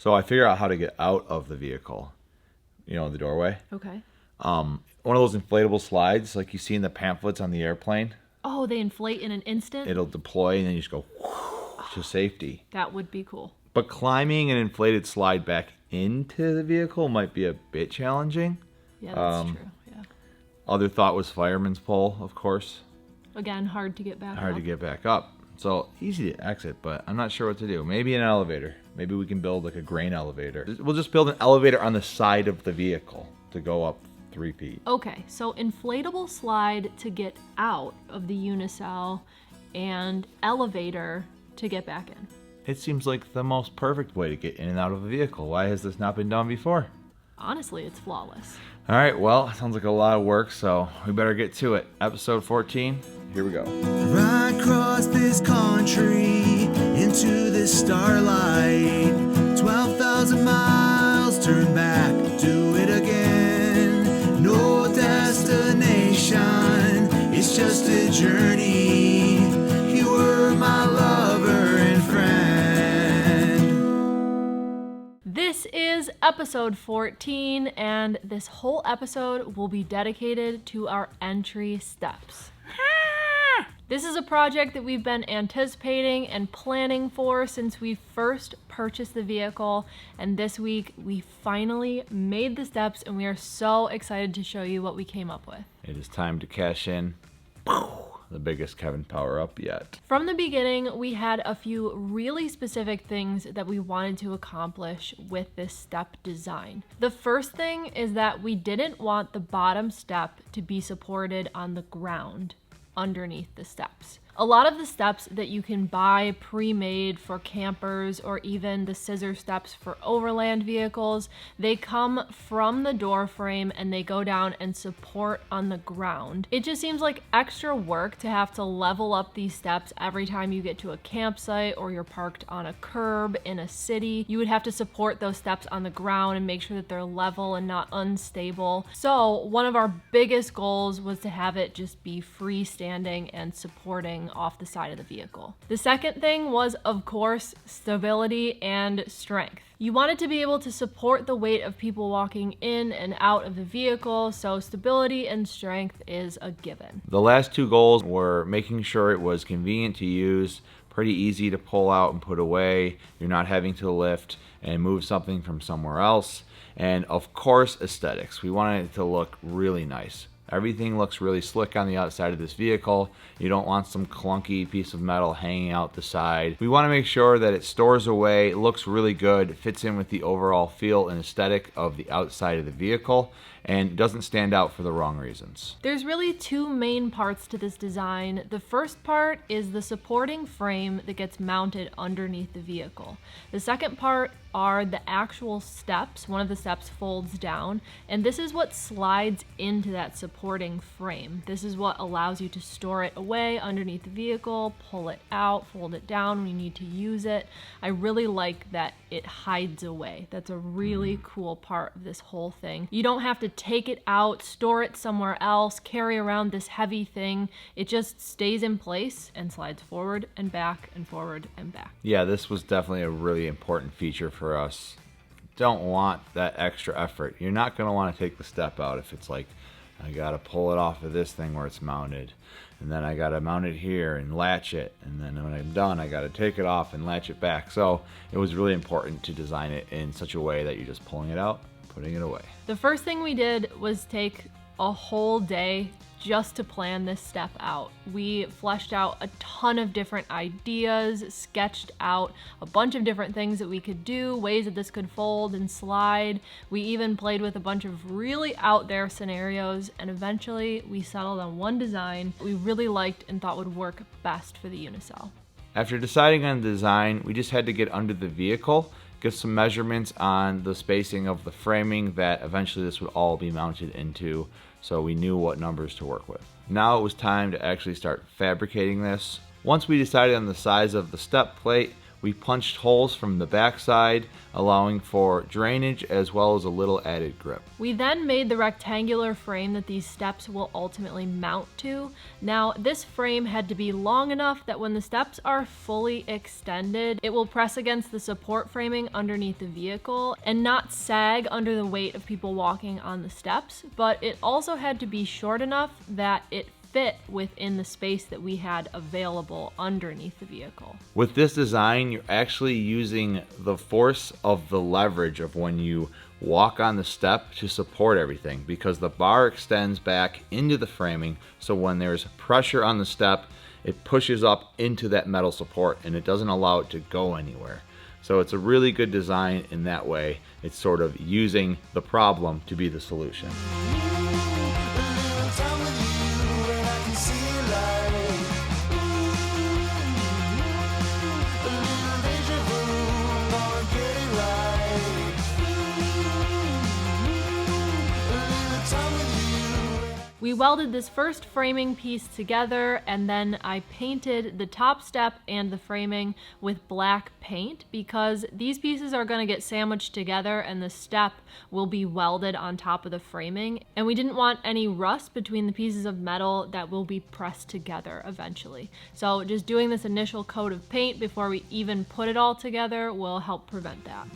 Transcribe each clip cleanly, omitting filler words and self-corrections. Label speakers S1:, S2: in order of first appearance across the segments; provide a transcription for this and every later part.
S1: So I figure out how to get out of the vehicle, the doorway.
S2: Okay.
S1: One of those inflatable slides like you see in the pamphlets on the airplane.
S2: Oh, they inflate in an instant?
S1: It'll deploy and then you just go to safety.
S2: That would be cool.
S1: But climbing an inflated slide back into the vehicle might be a bit challenging.
S2: Yeah, that's true. Yeah.
S1: Other thought was fireman's pole, of course.
S2: Again, hard to get back
S1: Hard
S2: up.
S1: to get back up. So easy to exit, but I'm not sure what to do. Maybe an elevator. Maybe we can build like a grain elevator. We'll just build an elevator on the side of the vehicle to go up 3 feet.
S2: Okay, so inflatable slide to get out of the Unicell and elevator to get back in.
S1: It seems like the most perfect way to get in and out of a vehicle. Why has this not been done before?
S2: Honestly, it's flawless.
S1: All right, well, it sounds like a lot of work, so we better get to it. Episode 14, here we go.
S3: Ride across this country into the starlight. 12,000 miles, turn back, do it again. No destination, it's just a journey. You were my lover and friend.
S2: This is episode 14, and this whole episode will be dedicated to our entry steps. This is a project that we've been anticipating and planning for since we first purchased the vehicle, and this week we finally made the steps, and we are so excited to show you what we came up with.
S1: It is time to cash in the biggest Kevin power up yet.
S2: From the beginning, we had a few really specific things that we wanted to accomplish with this step design. The first thing is that we didn't want the bottom step to be supported on the ground underneath the steps. A lot of the steps that you can buy pre-made for campers or even the scissor steps for overland vehicles, they come from the door frame and they go down and support on the ground. It just seems like extra work to have to level up these steps every time you get to a campsite or you're parked on a curb in a city. You would have to support those steps on the ground and make sure that they're level and not unstable. So one of our biggest goals was to have it just be freestanding and supporting off the side of the vehicle. The second thing was, of course, stability and strength. You wanted to be able to support the weight of people walking in and out of the vehicle, so stability and strength is a given.
S1: The last two goals were making sure it was convenient to use, pretty easy to pull out and put away. You're not having to lift and move something from somewhere else. And of course, aesthetics. We wanted it to look really nice. Everything looks really slick on the outside of this vehicle. You don't want some clunky piece of metal hanging out the side. We want to make sure that it stores away, looks really good, fits in with the overall feel and aesthetic of the outside of the vehicle, and doesn't stand out for the wrong reasons.
S2: There's really two main parts to this design. The first part is the supporting frame that gets mounted underneath the vehicle. The second part are the actual steps. One of the steps folds down, and this is what slides into that supporting frame. This is what allows you to store it away underneath the vehicle, pull it out, fold it down when you need to use it. I really like that it hides away. That's a really cool part of this whole thing. You don't have to take it out, store it somewhere else, carry around this heavy thing. It just stays in place and slides forward and back and forward and back.
S1: Yeah, this was definitely a really important feature for us. Don't want that extra effort. You're not going to want to take the step out if it's like, I got to pull it off of this thing where it's mounted, and then I got to mount it here and latch it, and then when I'm done I got to take it off and latch it back. So it was really important to design it in such a way that you're just pulling it out, putting it away.
S2: The first thing we did was take a whole day just to plan this step out. We fleshed out a ton of different ideas, sketched out a bunch of different things that we could do, ways that this could fold and slide. We even played with a bunch of really out there scenarios, and eventually we settled on one design we really liked and thought would work best for the Unicell.
S1: After deciding on the design, we just had to get under the vehicle, get some measurements on the spacing of the framing that eventually this would all be mounted into, so we knew what numbers to work with. Now it was time to actually start fabricating this. Once we decided on the size of the step plate, We punched holes from the backside, allowing for drainage as well as a little added grip.
S2: We then made the rectangular frame that these steps will ultimately mount to. Now, this frame had to be long enough that when the steps are fully extended, it will press against the support framing underneath the vehicle and not sag under the weight of people walking on the steps, but it also had to be short enough that it fit within the space that we had available underneath the vehicle.
S1: With this design, you're actually using the force of the leverage of when you walk on the step to support everything, because the bar extends back into the framing, so when there's pressure on the step, it pushes up into that metal support and it doesn't allow it to go anywhere. So it's a really good design in that way. It's sort of using the problem to be the solution.
S2: We welded this first framing piece together, and then I painted the top step and the framing with black paint because these pieces are going to get sandwiched together and the step will be welded on top of the framing, and we didn't want any rust between the pieces of metal that will be pressed together eventually. So just doing this initial coat of paint before we even put it all together will help prevent that.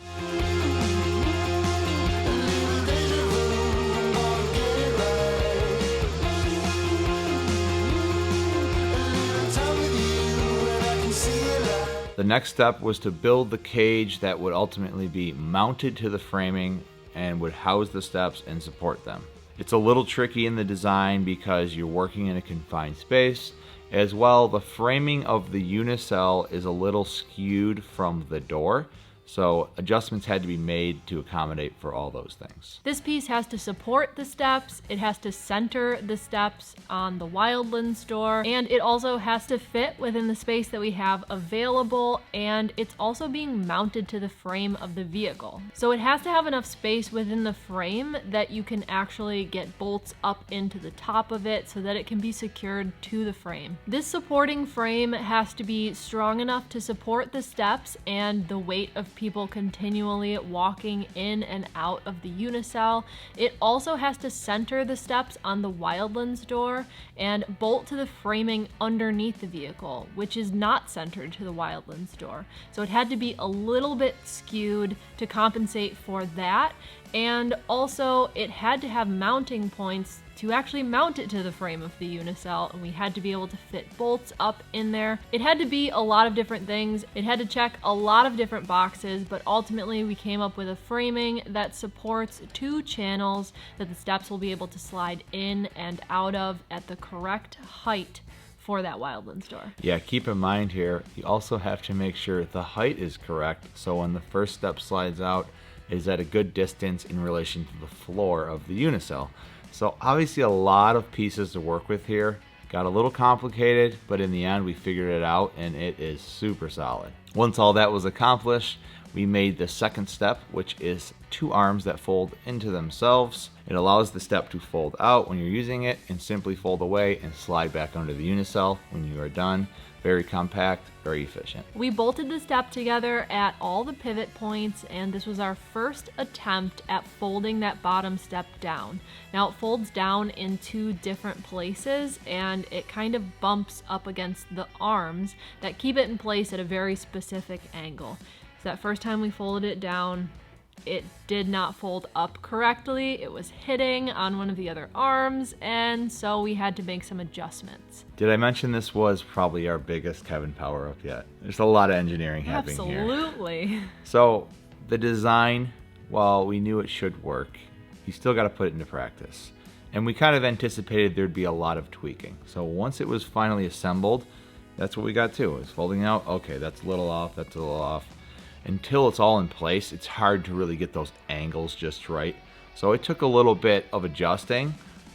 S1: The next step was to build the cage that would ultimately be mounted to the framing and would house the steps and support them. It's a little tricky in the design because you're working in a confined space. As well, the framing of the Unicell is a little skewed from the door, so adjustments had to be made to accommodate for all those things.
S2: This piece has to support the steps, it has to center the steps on the Wildlands door, and it also has to fit within the space that we have available, and it's also being mounted to the frame of the vehicle. So it has to have enough space within the frame that you can actually get bolts up into the top of it so that it can be secured to the frame. This supporting frame has to be strong enough to support the steps and the weight of people continually walking in and out of the Unicell. It also has to center the steps on the Wildlands door and bolt to the framing underneath the vehicle, which is not centered to the Wildlands door. So it had to be a little bit skewed to compensate for that. And also it had to have mounting points to actually mount it to the frame of the Unicell, and we had to be able to fit bolts up in there. It had to be a lot of different things. It had to check a lot of different boxes, but ultimately we came up with a framing that supports 2 channels that the steps will be able to slide in and out of at the correct height for that Wildlands door.
S1: Yeah, keep in mind here, you also have to make sure the height is correct, so when the first step slides out, is at a good distance in relation to the floor of the Unicell. So obviously a lot of pieces to work with here. Got a little complicated, but in the end we figured it out and it is super solid. Once all that was accomplished, we made the second step, which is 2 arms that fold into themselves. It allows the step to fold out when you're using it and simply fold away and slide back under the Unicell when you are done. Very compact, very efficient.
S2: We bolted the step together at all the pivot points, and this was our first attempt at folding that bottom step down. Now it folds down in 2 different places, and it kind of bumps up against the arms that keep it in place at a very specific angle. So that first time we folded it down, it did not fold up correctly. It was hitting on one of the other arms, and so we had to make some adjustments.
S1: Did I mention this was probably our biggest Kevin power-up yet? There's a lot of engineering happening here.
S2: Absolutely.
S1: So the design, while we knew it should work, you still got to put it into practice. And we kind of anticipated there'd be a lot of tweaking. So once it was finally assembled, that's what we got to. It was folding out, okay, that's a little off, that's a little off. Until it's all in place, it's hard to really get those angles just right. So it took a little bit of adjusting,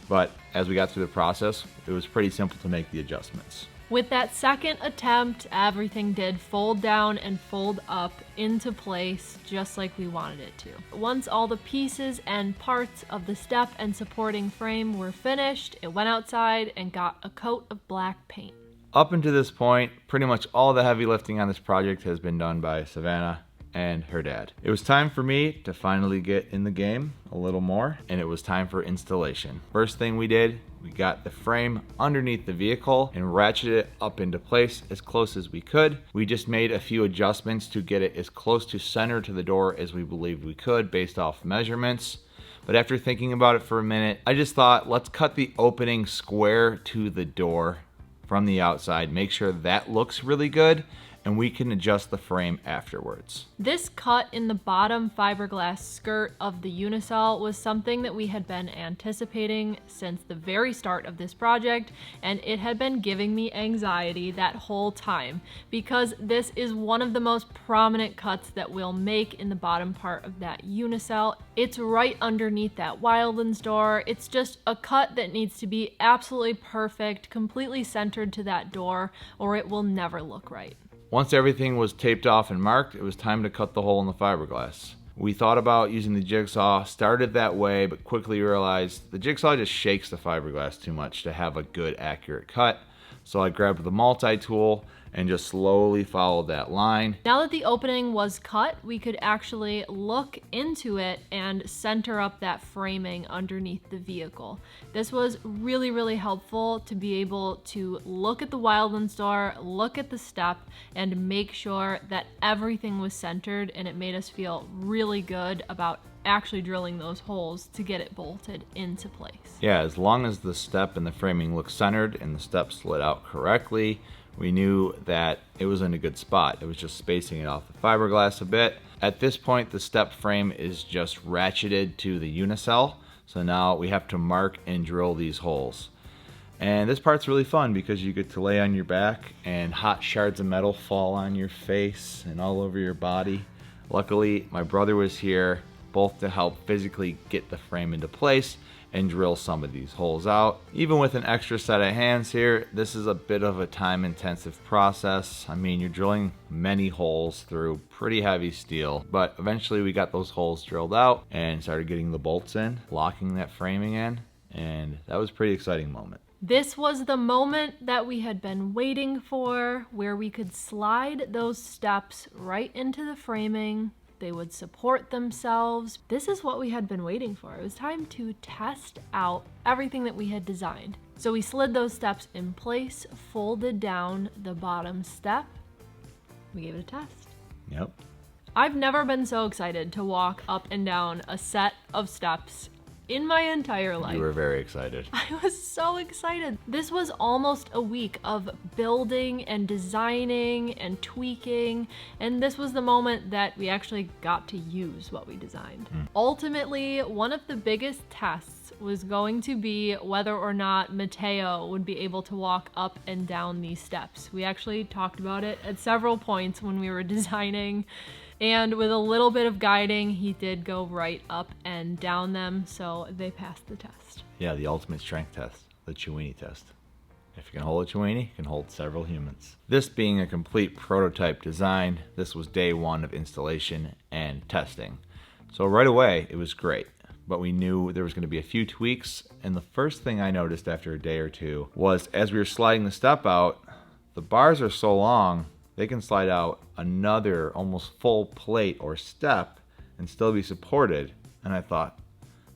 S1: but as we got through the process, it was pretty simple to make the adjustments.
S2: With that second attempt, everything did fold down and fold up into place just like we wanted it to. Once all the pieces and parts of the step and supporting frame were finished, it went outside and got a coat of black paint.
S1: Up until this point, pretty much all the heavy lifting on this project has been done by Savannah and her dad. It was time for me to finally get in the game a little more, and it was time for installation. First thing we did, we got the frame underneath the vehicle and ratcheted it up into place as close as we could. We just made a few adjustments to get it as close to center to the door as we believed we could based off measurements. But after thinking about it for a minute, I just thought, let's cut the opening square to the door from the outside, make sure that looks really good, and we can adjust the frame afterwards.
S2: This cut in the bottom fiberglass skirt of the Unicell was something that we had been anticipating since the very start of this project, and it had been giving me anxiety that whole time because this is one of the most prominent cuts that we'll make in the bottom part of that Unicell. It's right underneath that Wildlands door. It's just a cut that needs to be absolutely perfect, completely centered to that door, or it will never look right.
S1: Once everything was taped off and marked, it was time to cut the hole in the fiberglass. We thought about using the jigsaw, started that way, but quickly realized the jigsaw just shakes the fiberglass too much to have a good, accurate cut. So I grabbed the multi-tool and just slowly followed that line.
S2: Now that the opening was cut, we could actually look into it and center up that framing underneath the vehicle. This was really, really helpful to be able to look at the Wildlands door, look at the step, and make sure that everything was centered, and it made us feel really good about actually drilling those holes to get it bolted into place.
S1: Yeah, as long as the step and the framing looked centered and the step slid out correctly, we knew that it was in a good spot. It was just spacing it off the fiberglass a bit. At this point, the step frame is just ratcheted to the Unicell. So now we have to mark and drill these holes. And this part's really fun because you get to lay on your back and hot shards of metal fall on your face and all over your body. Luckily, my brother was here, both to help physically get the frame into place and drill some of these holes out. Even with an extra set of hands here, this is a bit of a time-intensive process. I mean, you're drilling many holes through pretty heavy steel, but eventually we got those holes drilled out and started getting the bolts in, locking that framing in, and that was a pretty exciting moment.
S2: This was the moment that we had been waiting for, where we could slide those steps right into the framing. They would support themselves. This is what we had been waiting for. It was time to test out everything that we had designed. So we slid those steps in place, folded down the bottom step. We gave it a test.
S1: Yep.
S2: I've never been so excited to walk up and down a set of steps in my entire life.
S1: You were very excited.
S2: I was so excited. This was almost a week of building and designing and tweaking, and this was the moment that we actually got to use what we designed. Ultimately, one of the biggest tests was going to be whether or not Mateo would be able to walk up and down these steps. We actually talked about it at several points when we were designing, and with a little bit of guiding, he did go right up and down them, so they passed the test.
S1: Yeah, the ultimate strength test, the Chewini test. If you can hold a Chewini, you can hold several humans. This being a complete prototype design, this was day one of installation and testing. So right away, it was great, but we knew there was going to be a few tweaks, and the first thing I noticed after a day or two was as we were sliding the step out, the bars are so long, they can slide out another almost full plate or step and still be supported. And I thought,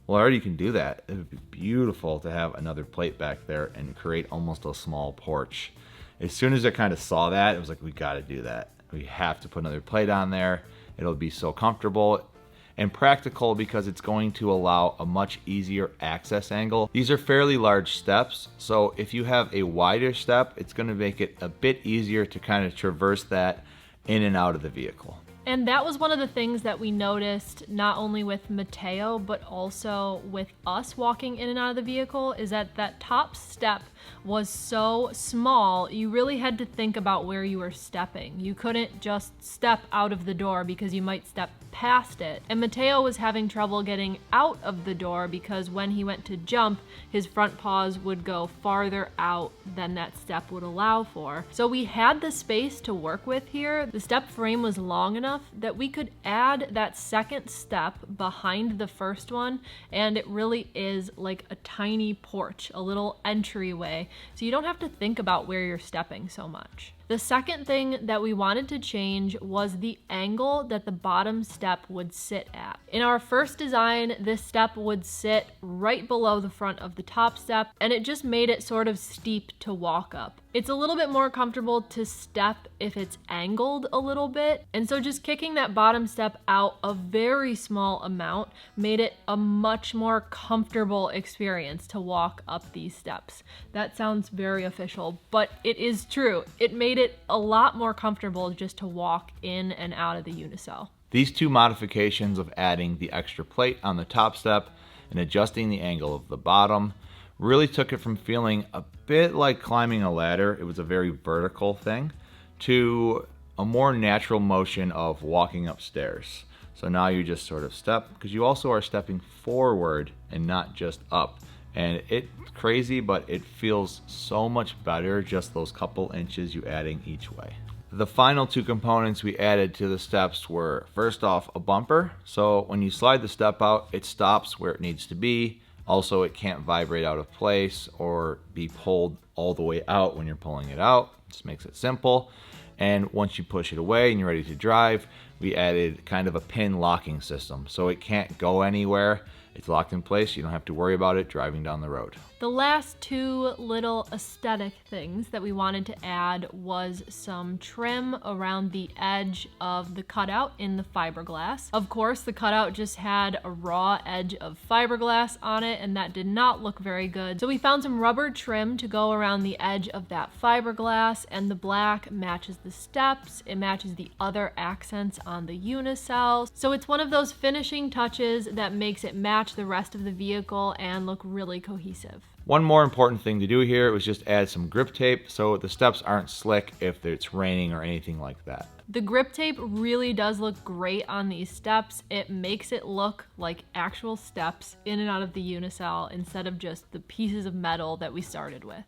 S1: well, I already can do that. It would be beautiful to have another plate back there and create almost a small porch. As soon as I kind of saw that, it was like, we got to do that. We have to put another plate on there. It'll be so comfortable and practical because it's going to allow a much easier access angle. These are fairly large steps, so if you have a wider step, it's going to make it a bit easier to kind of traverse that in and out of the vehicle.
S2: And that was one of the things that we noticed not only with Mateo, but also with us walking in and out of the vehicle, is that that top step was so small, you really had to think about where you were stepping. You couldn't just step out of the door because you might step past it. And Mateo was having trouble getting out of the door because when he went to jump, his front paws would go farther out than that step would allow for. So we had the space to work with here. The step frame was long enough enough that we could add that second step behind the first one, and it really is like a tiny porch, a little entryway, so you don't have to think about where you're stepping so much. The second thing that we wanted to change was the angle that the bottom step would sit at. In our first design, this step would sit right below the front of the top step, and it just made it sort of steep to walk up. It's a little bit more comfortable to step if it's angled a little bit, and so just kicking that bottom step out a very small amount made it a much more comfortable experience to walk up these steps. That sounds very official, but it is true. It made it a lot more comfortable just to walk in and out of the Unicell.
S1: These two modifications of adding the extra plate on the top step and adjusting the angle of the bottom really took it from feeling a bit like climbing a ladder, it was a very vertical thing, to a more natural motion of walking upstairs. So now you just sort of step, because you also are stepping forward and not just up. And it's crazy, but it feels so much better just those couple inches you adding each way. The final two components we added to the steps were, first off, a bumper. So when you slide the step out, it stops where it needs to be. Also, it can't vibrate out of place or be pulled all the way out when you're pulling it out. Just makes it simple. And once you push it away and you're ready to drive, we added kind of a pin locking system. So it can't go anywhere. It's locked in place. You don't have to worry about it driving down the road.
S2: The last two little aesthetic things that we wanted to add was some trim around the edge of the cutout in the fiberglass. Of course, the cutout just had a raw edge of fiberglass on it, and that did not look very good. So we found some rubber trim to go around the edge of that fiberglass, and the black matches the steps. It matches the other accents on the Unicell. So it's one of those finishing touches that makes it match the rest of the vehicle and look really cohesive.
S1: One more important thing to do here was just add some grip tape so the steps aren't slick if it's raining or anything like that.
S2: The grip tape really does look great on these steps. It makes it look like actual steps in and out of the Unicell instead of just the pieces of metal that we started with.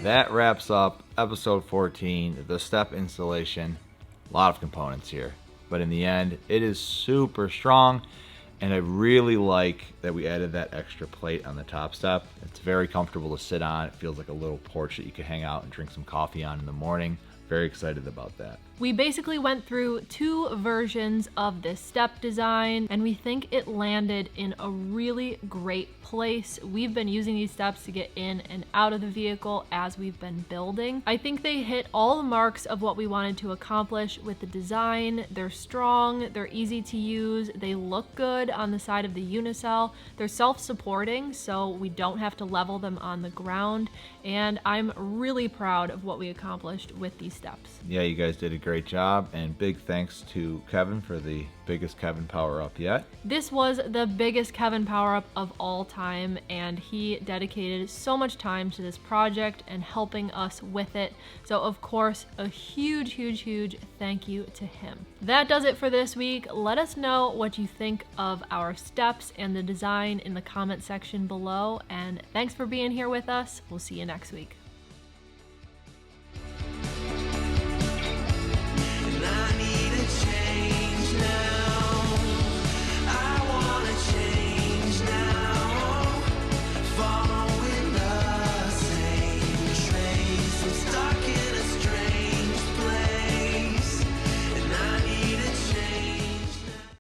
S1: That wraps up episode 14, the step installation. A lot of components here, but in the end, it is super strong, and I really like that we added that extra plate on the top step. It's very comfortable to sit on. It feels like a little porch that you could hang out and drink some coffee on in the morning. Very excited about that.
S2: We basically went through 2 versions of this step design, and we think it landed in a really great place. We've been using these steps to get in and out of the vehicle as we've been building. I think they hit all the marks of what we wanted to accomplish with the design. They're strong, they're easy to use, they look good on the side of the Unicell, they're self-supporting so we don't have to level them on the ground, and I'm really proud of what we accomplished with these steps.
S1: Yeah, you guys did a great job, and big thanks to Kevin for the biggest Kevin power up yet.
S2: This was the biggest Kevin power up of all time, and he dedicated so much time to this project and helping us with it. So of course, a huge thank you to him. That does it for this week. Let us know what you think of our steps and the design in the comment section below, and thanks for being here with us. We'll see you next week.